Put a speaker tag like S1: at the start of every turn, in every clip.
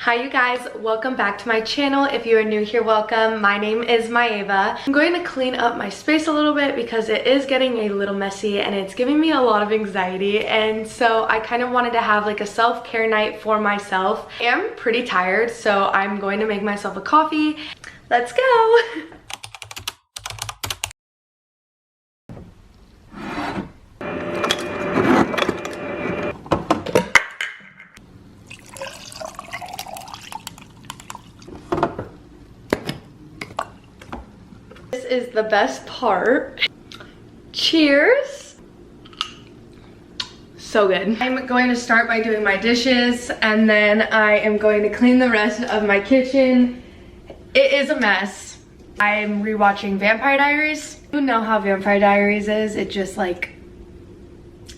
S1: Hi you guys, welcome back to my channel. If you are new here, welcome. My name is Maeva. I'm going to clean up my space a little bit because it is getting a little messy and it's giving me a lot of anxiety, and so I kind of wanted to have like a self-care night for myself. I am pretty tired, so I'm going to make myself a coffee. Let's go! This is the best part. Cheers. So good. I'm going to start by doing my dishes and then I am going to clean the rest of my kitchen. It is a mess. I'm rewatching Vampire Diaries. You know how Vampire Diaries is. It just like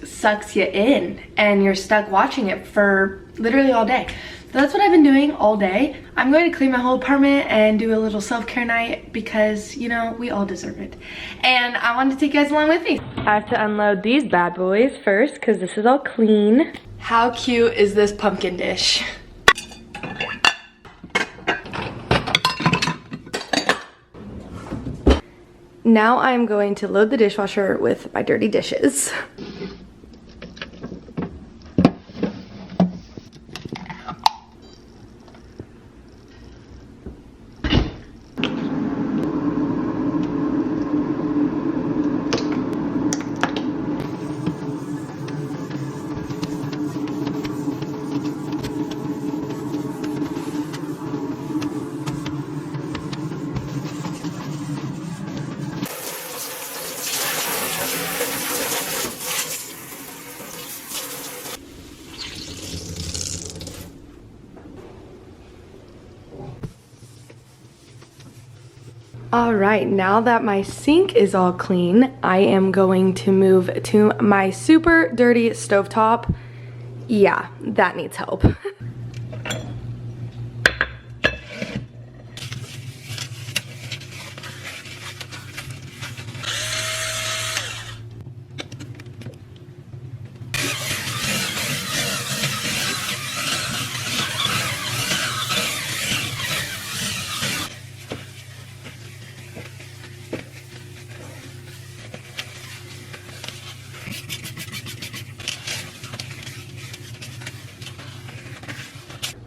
S1: sucks you in and you're stuck watching it for literally all day. So that's what I've been doing all day. I'm going to clean my whole apartment and do a little self-care night because, you know, we all deserve it. And I wanted to take you guys along with me. I have to unload these bad boys first because this is all clean. How cute is this pumpkin dish? Now I'm going to load the dishwasher with my dirty dishes. All right, now that my sink is all clean, I am going to move to my super dirty stovetop. Yeah, that needs help.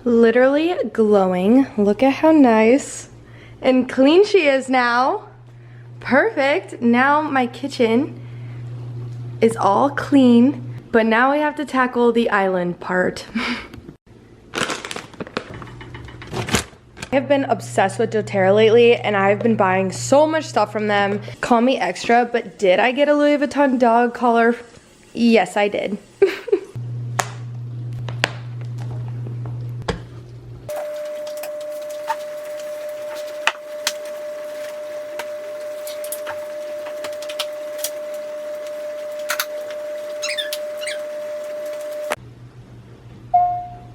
S1: Literally glowing. Look at how nice and clean she is now. Perfect. Now my kitchen is all clean, but now we have to tackle the island part. I have been obsessed with doTERRA lately and I've been buying so much stuff from them. Call me extra, but did I get a Louis Vuitton dog collar? Yes, I did.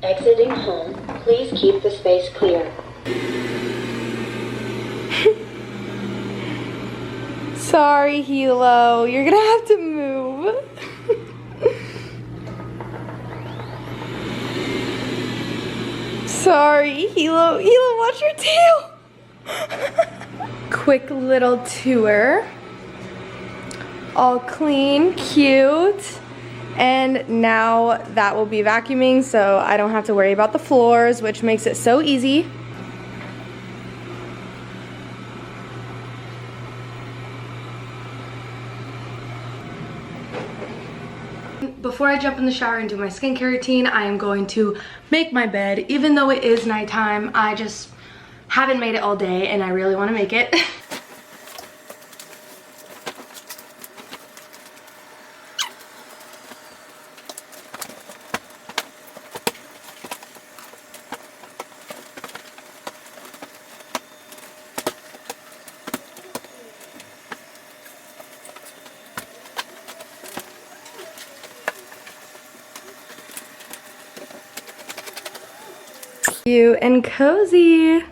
S2: Exiting home, please keep the space clear.
S1: Sorry, Hilo, you're gonna have to move. Sorry, Hilo. Hilo, watch your tail. Quick little tour. All clean, cute. And now that will be vacuuming, so I don't have to worry about the floors, which makes it so easy. Before I jump in the shower and do my skincare routine, I am going to make my bed. Even though it is nighttime, I just haven't made it all day and I really want to make it. Cute and cozy.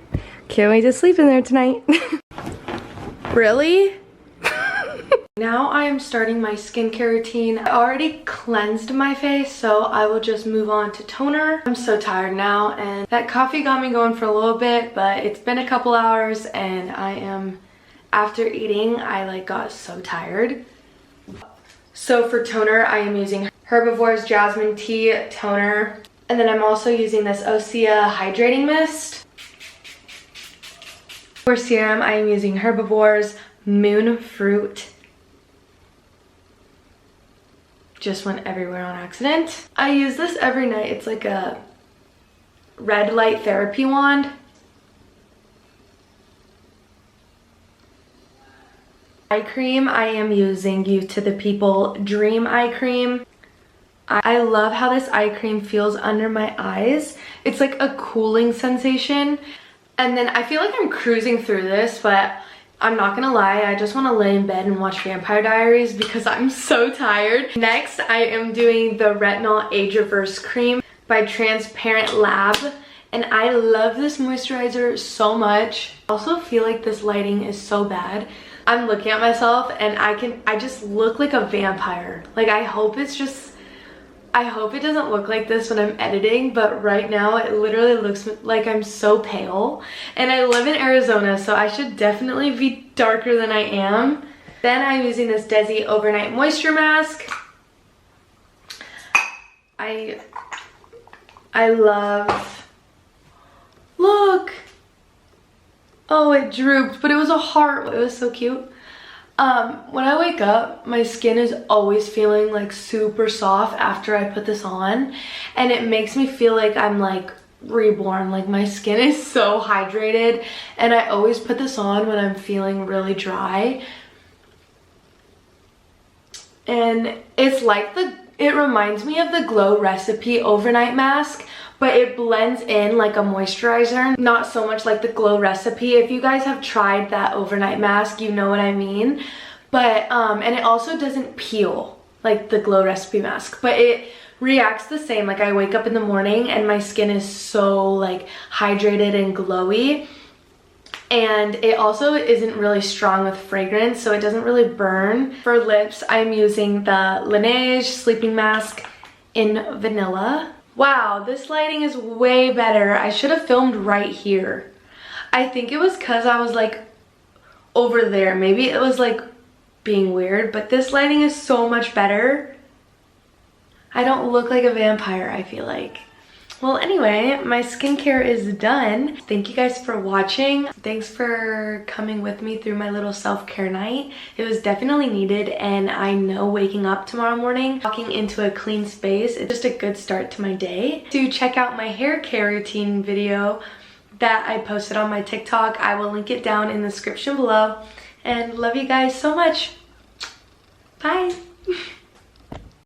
S1: Can't wait to sleep in there tonight. Really? Now I am starting my skincare routine. I already cleansed my face, so I will just move on to toner. I'm so tired now, and that coffee got me going for a little bit, but it's been a couple hours and after eating, I got so tired. So for toner, I am using Herbivore's Jasmine Tea Toner. And then I'm also using this Osea Hydrating Mist. For serum, I am using Herbivore's Moon Fruit. Just went everywhere on accident. I use this every night. It's like a red light therapy wand. Eye cream, I am using Youth to the People Dream Eye Cream. I love how this eye cream feels under my eyes. It's like a cooling sensation. And then I feel like I'm cruising through this, but I'm not gonna lie, I just wanna lay in bed and watch Vampire Diaries because I'm so tired. Next, I am doing the Retinol Age Reverse Cream by Transparent Lab. And I love this moisturizer so much. I also feel like this lighting is so bad. I'm looking at myself and I just look like a vampire. Like I hope it doesn't look like this when I'm editing, but right now it literally looks like I'm so pale. And I live in Arizona, so I should definitely be darker than I am. Then I'm using this Desi Overnight Moisture Mask. I love, look. Oh, it drooped, but it was a heart. It was so cute. When I wake up, my skin is always feeling like super soft after I put this on, and it makes me feel like I'm like reborn. Like my skin is so hydrated, and I always put this on when I'm feeling really dry. And it's like it reminds me of the Glow Recipe Overnight Mask, but it blends in like a moisturizer, not so much like the Glow Recipe. If you guys have tried that overnight mask, you know what I mean. But, and it also doesn't peel like the Glow Recipe mask, but it reacts the same. Like I wake up in the morning and my skin is so like hydrated and glowy. And it also isn't really strong with fragrance, so it doesn't really burn. For lips, I'm using the Laneige Sleeping Mask in Vanilla. Wow, this lighting is way better. I should have filmed right here. I think it was because I was like over there. Maybe it was like being weird, but this lighting is so much better. I don't look like a vampire, I feel like. Well, anyway, my skincare is done. Thank you guys for watching. Thanks for coming with me through my little self-care night. It was definitely needed, and I know waking up tomorrow morning, walking into a clean space, it's just a good start to my day. To check out my hair care routine video that I posted on my TikTok, I will link it down in the description below. And love you guys so much. Bye.